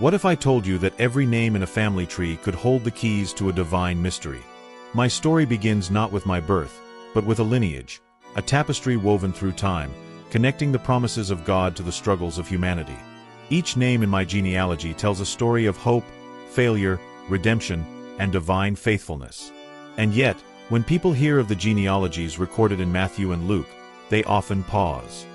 What if I told you that every name in a family tree could hold the keys to a divine mystery? My story begins not with my birth, but with a lineage, a tapestry woven through time, connecting the promises of God to the struggles of humanity. Each name in my genealogy tells a story of hope, failure, redemption, and divine faithfulness. And yet, when people hear of the genealogies recorded in Matthew and Luke, they often pause.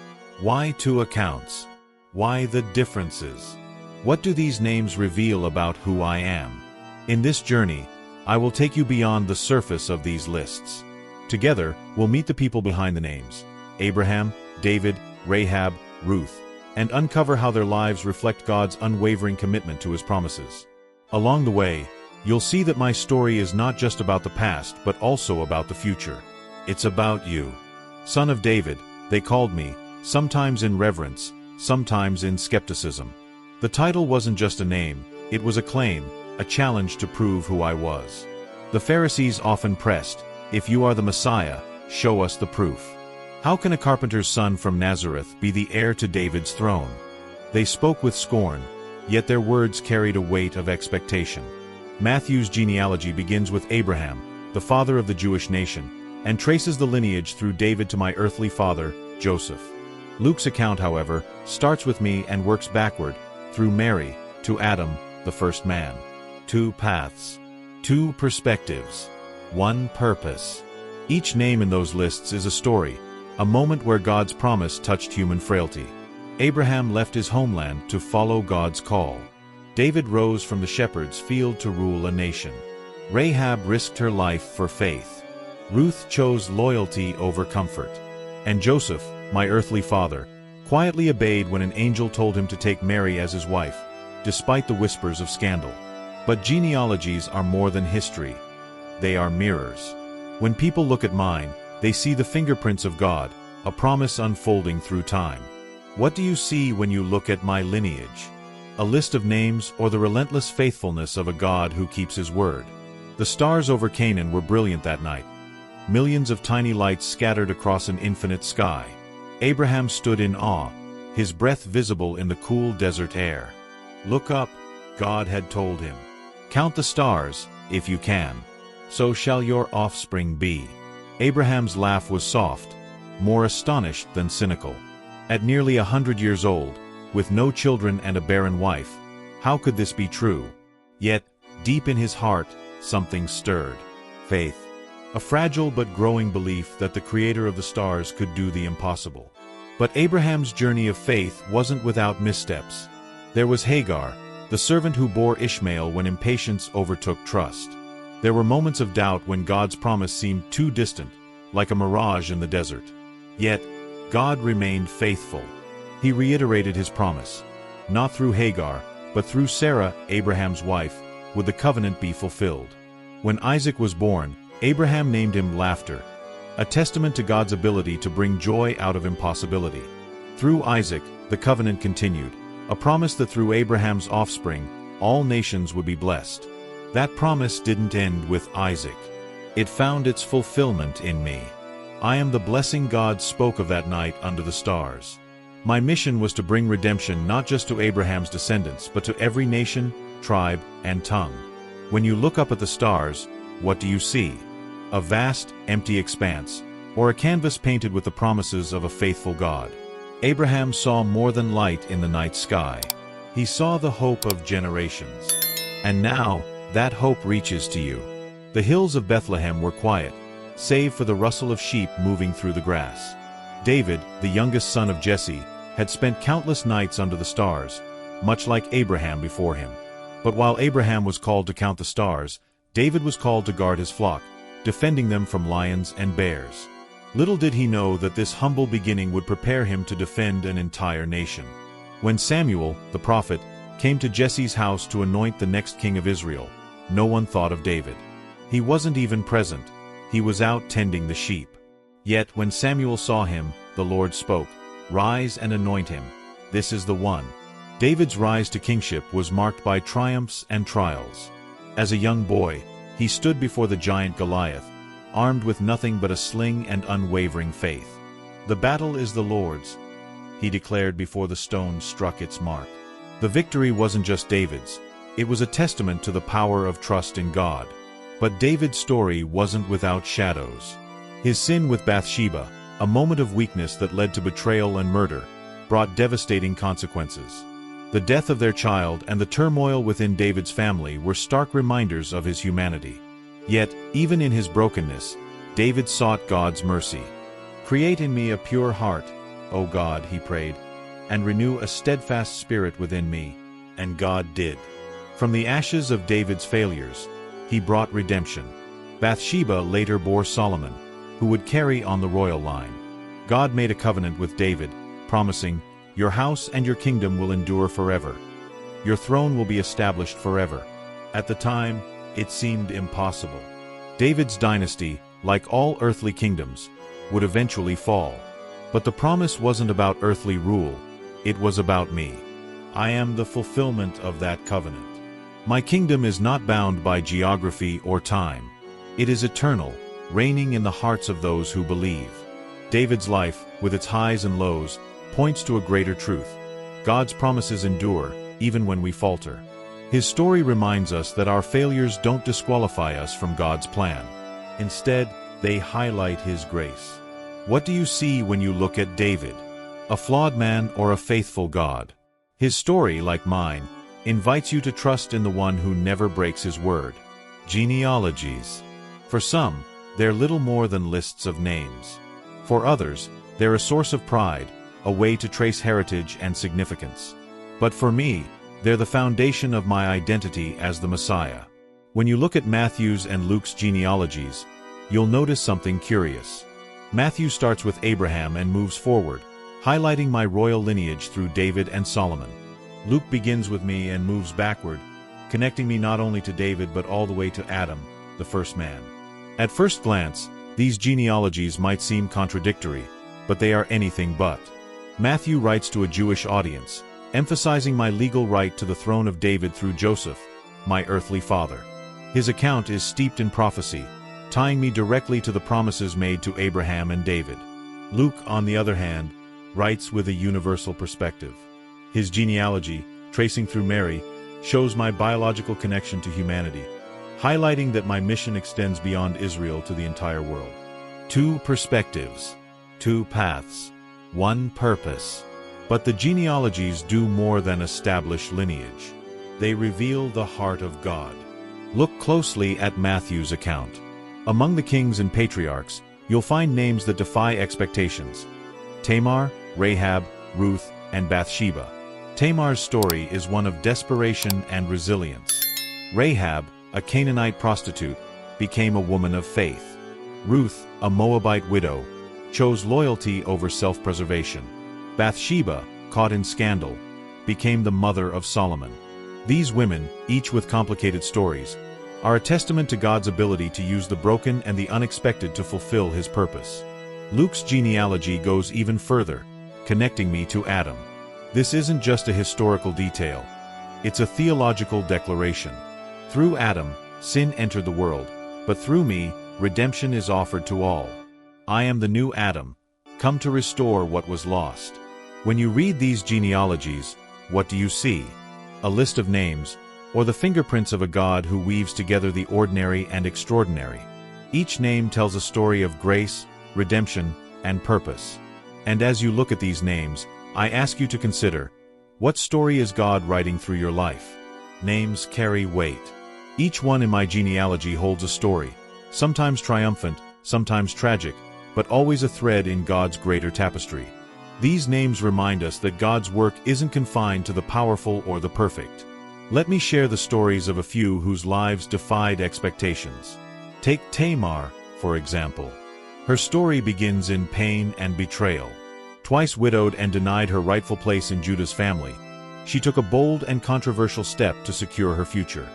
Why two accounts? Why the differences? What do these names reveal about who I am? In this journey, I will take you beyond the surface of these lists. Together, we'll meet the people behind the names: Abraham, David, Rahab, Ruth, and uncover how their lives reflect God's unwavering commitment to His promises. Along the way, you'll see that my story is not just about the past, but also about the future. It's about you. Son of David, they called me, sometimes in reverence, sometimes in skepticism. The title wasn't just a name, it was a claim, a challenge to prove who I was. The Pharisees often pressed, "If you are the Messiah, show us the proof. How can a carpenter's son from Nazareth be the heir to David's throne?" They spoke with scorn, yet their words carried a weight of expectation. Matthew's genealogy begins with Abraham, the father of the Jewish nation, and traces the lineage through David to my earthly father, Joseph. Luke's account, however, starts with me and works backward, through Mary, to Adam, the first man. Two paths, two perspectives, one purpose. Each name in those lists is a story, a moment where God's promise touched human frailty. Abraham left his homeland to follow God's call. David rose from the shepherd's field to rule a nation. Rahab risked her life for faith. Ruth chose loyalty over comfort. And Joseph, my earthly father, quietly obeyed when an angel told him to take Mary as his wife, despite the whispers of scandal. But genealogies are more than history. They are mirrors. When people look at mine, they see the fingerprints of God, a promise unfolding through time. What do you see when you look at my lineage? A list of names or the relentless faithfulness of a God who keeps His word? The stars over Canaan were brilliant that night. Millions of tiny lights scattered across an infinite sky. Abraham stood in awe, his breath visible in the cool desert air. "Look up," God had told him. "Count the stars, if you can. So shall your offspring be." Abraham's laugh was soft, more astonished than cynical. At nearly 100 years old, with no children and a barren wife, how could this be true? Yet, deep in his heart, something stirred. Faith. A fragile but growing belief that the Creator of the stars could do the impossible. But Abraham's journey of faith wasn't without missteps. There was Hagar, the servant who bore Ishmael when impatience overtook trust. There were moments of doubt when God's promise seemed too distant, like a mirage in the desert. Yet, God remained faithful. He reiterated His promise. Not through Hagar, but through Sarah, Abraham's wife, would the covenant be fulfilled. When Isaac was born, Abraham named him Laughter, a testament to God's ability to bring joy out of impossibility. Through Isaac, the covenant continued, a promise that through Abraham's offspring, all nations would be blessed. That promise didn't end with Isaac. It found its fulfillment in me. I am the blessing God spoke of that night under the stars. My mission was to bring redemption not just to Abraham's descendants, but to every nation, tribe, and tongue. When you look up at the stars, what do you see? A vast, empty expanse, or a canvas painted with the promises of a faithful God? Abraham saw more than light in the night sky. He saw the hope of generations. And now, that hope reaches to you. The hills of Bethlehem were quiet, save for the rustle of sheep moving through the grass. David, the youngest son of Jesse, had spent countless nights under the stars, much like Abraham before him. But while Abraham was called to count the stars, David was called to guard his flock, defending them from lions and bears. Little did he know that this humble beginning would prepare him to defend an entire nation. When Samuel, the prophet, came to Jesse's house to anoint the next king of Israel, no one thought of David. He wasn't even present. He was out tending the sheep. Yet when Samuel saw him, the Lord spoke, "Rise and anoint him. This is the one." David's rise to kingship was marked by triumphs and trials. As a young boy, he stood before the giant Goliath, armed with nothing but a sling and unwavering faith. "The battle is the Lord's," he declared before the stone struck its mark. The victory wasn't just David's, it was a testament to the power of trust in God. But David's story wasn't without shadows. His sin with Bathsheba, a moment of weakness that led to betrayal and murder, brought devastating consequences. The death of their child and the turmoil within David's family were stark reminders of his humanity. Yet, even in his brokenness, David sought God's mercy. "Create in me a pure heart, O God," he prayed, "and renew a steadfast spirit within me." And God did. From the ashes of David's failures, he brought redemption. Bathsheba later bore Solomon, who would carry on the royal line. God made a covenant with David, promising, "Your house and your kingdom will endure forever. Your throne will be established forever." At the time, it seemed impossible. David's dynasty, like all earthly kingdoms, would eventually fall. But the promise wasn't about earthly rule, it was about me. I am the fulfillment of that covenant. My kingdom is not bound by geography or time. It is eternal, reigning in the hearts of those who believe. David's life, with its highs and lows, points to a greater truth. God's promises endure, even when we falter. His story reminds us that our failures don't disqualify us from God's plan. Instead, they highlight His grace. What do you see when you look at David? A flawed man or a faithful God? His story, like mine, invites you to trust in the one who never breaks his word. Genealogies. For some, they're little more than lists of names. For others, they're a source of pride, a way to trace heritage and significance. But for me, they're the foundation of my identity as the Messiah. When you look at Matthew's and Luke's genealogies, you'll notice something curious. Matthew starts with Abraham and moves forward, highlighting my royal lineage through David and Solomon. Luke begins with me and moves backward, connecting me not only to David but all the way to Adam, the first man. At first glance, these genealogies might seem contradictory, but they are anything but. Matthew writes to a Jewish audience, emphasizing my legal right to the throne of David through Joseph, my earthly father. His account is steeped in prophecy, tying me directly to the promises made to Abraham and David. Luke, on the other hand, writes with a universal perspective. His genealogy, tracing through Mary, shows my biological connection to humanity, highlighting that my mission extends beyond Israel to the entire world. Two perspectives, two paths, one purpose. But the genealogies do more than establish lineage. They reveal the heart of God. Look closely at Matthew's account. Among the kings and patriarchs, you'll find names that defy expectations. Tamar, Rahab, Ruth, and Bathsheba. Tamar's story is one of desperation and resilience. Rahab, a Canaanite prostitute, became a woman of faith. Ruth, a Moabite widow, chose loyalty over self-preservation. Bathsheba, caught in scandal, became the mother of Solomon. These women, each with complicated stories, are a testament to God's ability to use the broken and the unexpected to fulfill His purpose. Luke's genealogy goes even further, connecting me to Adam. This isn't just a historical detail. It's a theological declaration. Through Adam, sin entered the world, but through me, redemption is offered to all. I am the new Adam, come to restore what was lost. When you read these genealogies, what do you see? A list of names, or the fingerprints of a God who weaves together the ordinary and extraordinary. Each name tells a story of grace, redemption, and purpose. And as you look at these names, I ask you to consider, what story is God writing through your life? Names carry weight. Each one in my genealogy holds a story, sometimes triumphant, sometimes tragic, but always a thread in God's greater tapestry. These names remind us that God's work isn't confined to the powerful or the perfect. Let me share the stories of a few whose lives defied expectations. Take Tamar, for example. Her story begins in pain and betrayal. Twice widowed and denied her rightful place in Judah's family, she took a bold and controversial step to secure her future.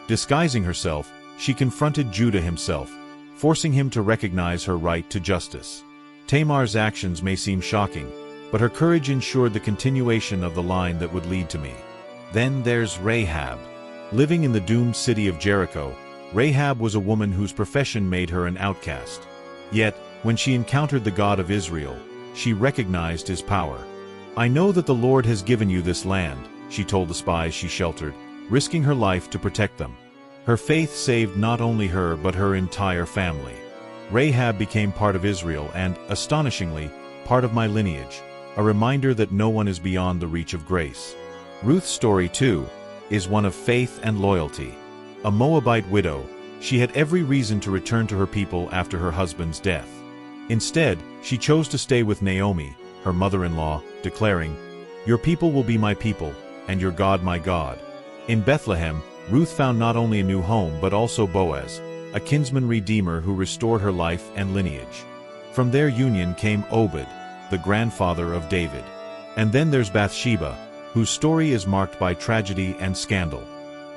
Disguising herself, she confronted Judah himself, forcing him to recognize her right to justice. Tamar's actions may seem shocking, but her courage ensured the continuation of the line that would lead to me. Then there's Rahab. Living in the doomed city of Jericho, Rahab was a woman whose profession made her an outcast. Yet, when she encountered the God of Israel, she recognized His power. "I know that the Lord has given you this land," she told the spies she sheltered, risking her life to protect them. Her faith saved not only her but her entire family. Rahab became part of Israel and, astonishingly, part of my lineage, a reminder that no one is beyond the reach of grace. Ruth's story, too, is one of faith and loyalty. A Moabite widow, she had every reason to return to her people after her husband's death. Instead, she chose to stay with Naomi, her mother-in-law, declaring, "Your people will be my people, and your God my God." In Bethlehem, Ruth found not only a new home but also Boaz, a kinsman redeemer who restored her life and lineage. From their union came Obed, the grandfather of David. And then there's Bathsheba, whose story is marked by tragedy and scandal.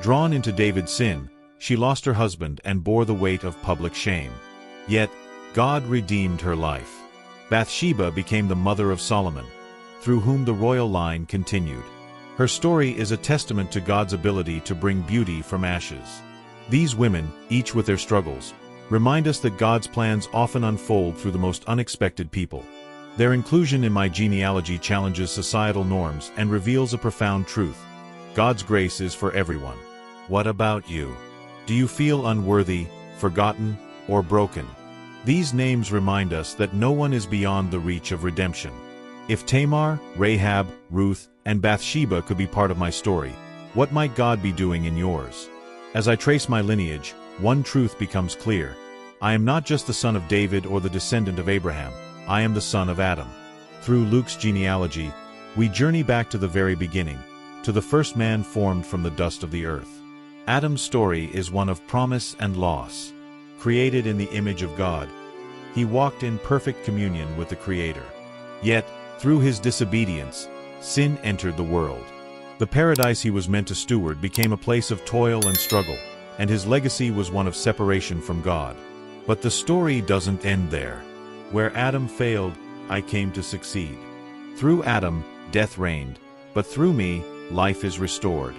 Drawn into David's sin, she lost her husband and bore the weight of public shame. Yet, God redeemed her life. Bathsheba became the mother of Solomon, through whom the royal line continued. Her story is a testament to God's ability to bring beauty from ashes. These women, each with their struggles, remind us that God's plans often unfold through the most unexpected people. Their inclusion in my genealogy challenges societal norms and reveals a profound truth. God's grace is for everyone. What about you? Do you feel unworthy, forgotten, or broken? These names remind us that no one is beyond the reach of redemption. If Tamar, Rahab, Ruth, and Bathsheba could be part of my story, what might God be doing in yours? As I trace my lineage, one truth becomes clear. I am not just the son of David or the descendant of Abraham, I am the son of Adam. Through Luke's genealogy, we journey back to the very beginning, to the first man formed from the dust of the earth. Adam's story is one of promise and loss. Created in the image of God, he walked in perfect communion with the Creator. Yet, through his disobedience, sin entered the world. The paradise he was meant to steward became a place of toil and struggle, and his legacy was one of separation from God. But the story doesn't end there. Where Adam failed, I came to succeed. Through Adam, death reigned, but through me, life is restored.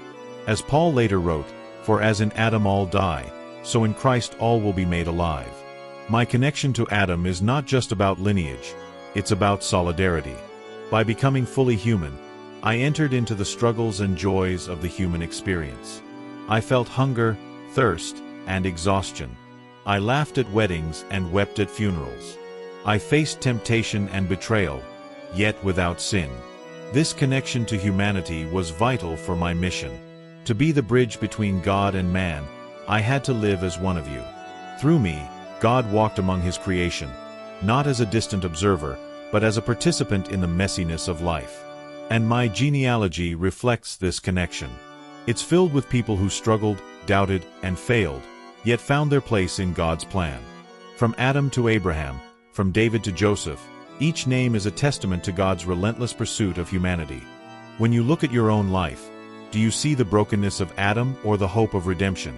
As Paul later wrote, "For as in Adam all die, so in Christ all will be made alive." My connection to Adam is not just about lineage, it's about solidarity. By becoming fully human, I entered into the struggles and joys of the human experience. I felt hunger, thirst, and exhaustion. I laughed at weddings and wept at funerals. I faced temptation and betrayal, yet without sin. This connection to humanity was vital for my mission. To be the bridge between God and man, I had to live as one of you. Through me, God walked among his creation, not as a distant observer, but as a participant in the messiness of life. And my genealogy reflects this connection. It's filled with people who struggled, doubted, and failed, yet found their place in God's plan. From Adam to Abraham, from David to Joseph, each name is a testament to God's relentless pursuit of humanity. When you look at your own life, do you see the brokenness of Adam or the hope of redemption?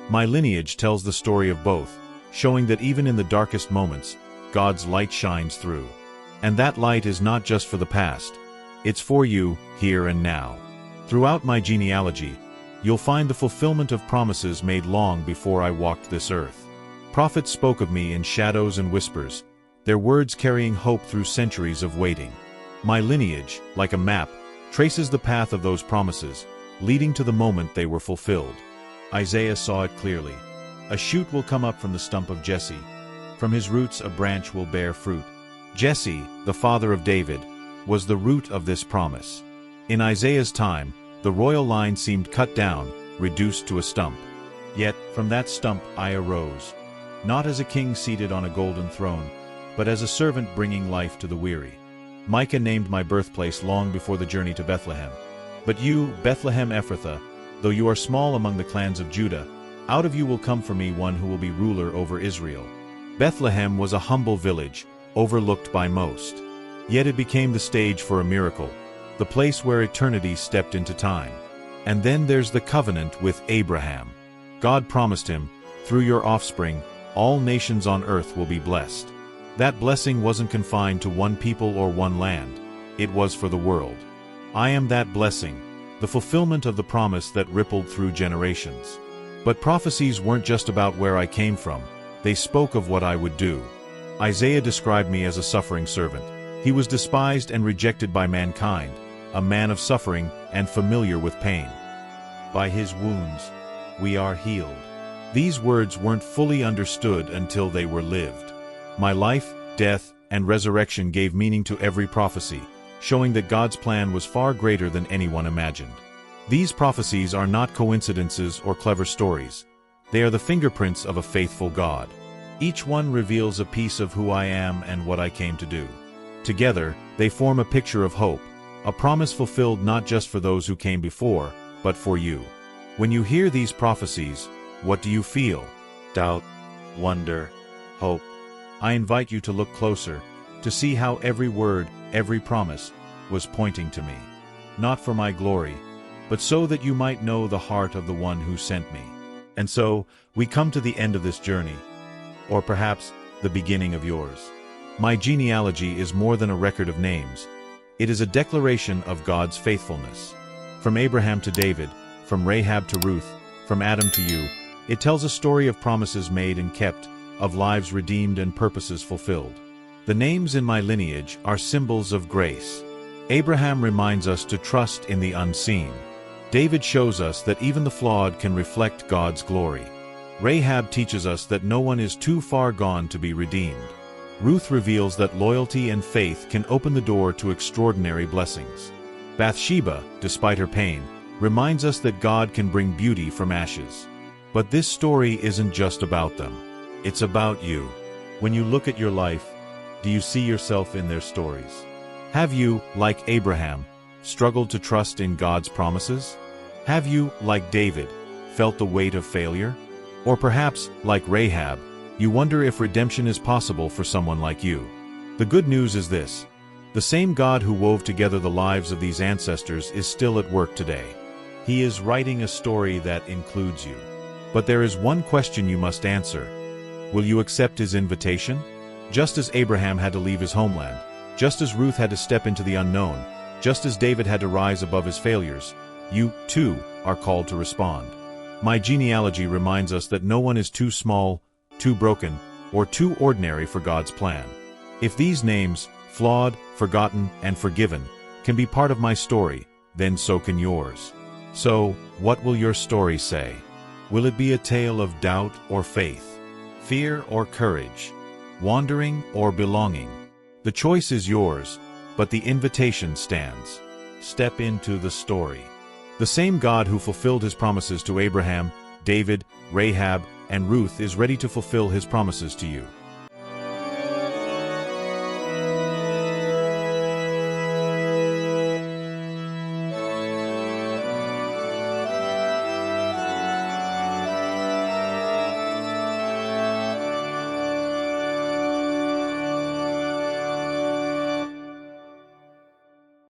My lineage tells the story of both, showing that even in the darkest moments, God's light shines through. And that light is not just for the past, it's for you, here and now. Throughout my genealogy, you'll find the fulfillment of promises made long before I walked this earth. Prophets spoke of me in shadows and whispers, their words carrying hope through centuries of waiting. My lineage, like a map, traces the path of those promises, leading to the moment they were fulfilled. Isaiah saw it clearly. A shoot will come up from the stump of Jesse. From his roots a branch will bear fruit. Jesse, the father of David, was the root of this promise. In Isaiah's time, the royal line seemed cut down, reduced to a stump. Yet, from that stump I arose, not as a king seated on a golden throne, but as a servant bringing life to the weary. Micah named my birthplace long before the journey to Bethlehem. But you, Bethlehem Ephrathah, though you are small among the clans of Judah, out of you will come for me one who will be ruler over Israel. Bethlehem was a humble village, overlooked by most. Yet it became the stage for a miracle, the place where eternity stepped into time. And then there's the covenant with Abraham. God promised him, through your offspring, all nations on earth will be blessed. That blessing wasn't confined to one people or one land. It was for the world. I am that blessing, the fulfillment of the promise that rippled through generations. But prophecies weren't just about where I came from. They spoke of what I would do. Isaiah described me as a suffering servant. He was despised and rejected by mankind, a man of suffering and familiar with pain. By his wounds, we are healed. These words weren't fully understood until they were lived. My life, death, and resurrection gave meaning to every prophecy, showing that God's plan was far greater than anyone imagined. These prophecies are not coincidences or clever stories. They are the fingerprints of a faithful God. Each one reveals a piece of who I am and what I came to do. Together, they form a picture of hope, a promise fulfilled not just for those who came before, but for you. When you hear these prophecies, what do you feel? Doubt, wonder, hope. I invite you to look closer, to see how every word, every promise, was pointing to me. Not for my glory, but so that you might know the heart of the one who sent me. And so, we come to the end of this journey, or perhaps the beginning of yours. My genealogy is more than a record of names. It is a declaration of God's faithfulness. From Abraham to David, from Rahab to Ruth, from Adam to you, it tells a story of promises made and kept, of lives redeemed and purposes fulfilled. The names in my lineage are symbols of grace. Abraham reminds us to trust in the unseen. David shows us that even the flawed can reflect God's glory. Rahab teaches us that no one is too far gone to be redeemed. Ruth reveals that loyalty and faith can open the door to extraordinary blessings. Bathsheba, despite her pain, reminds us that God can bring beauty from ashes. But this story isn't just about them. It's about you. When you look at your life, do you see yourself in their stories? Have you, like Abraham, struggled to trust in God's promises? Have you, like David, felt the weight of failure? Or perhaps, like Rahab, you wonder if redemption is possible for someone like you. The good news is this: the same God who wove together the lives of these ancestors is still at work today. He is writing a story that includes you. But there is one question you must answer. Will you accept his invitation? Just as Abraham had to leave his homeland, just as Ruth had to step into the unknown, just as David had to rise above his failures, you, too, are called to respond. My genealogy reminds us that no one is too small, too broken, or too ordinary for God's plan. If these names, flawed, forgotten, and forgiven, can be part of my story, then so can yours. So, what will your story say? Will it be a tale of doubt or faith, fear or courage, wandering or belonging? The choice is yours, but the invitation stands. Step into the story. The same God who fulfilled his promises to Abraham, David, Rahab, and Ruth is ready to fulfill his promises to you.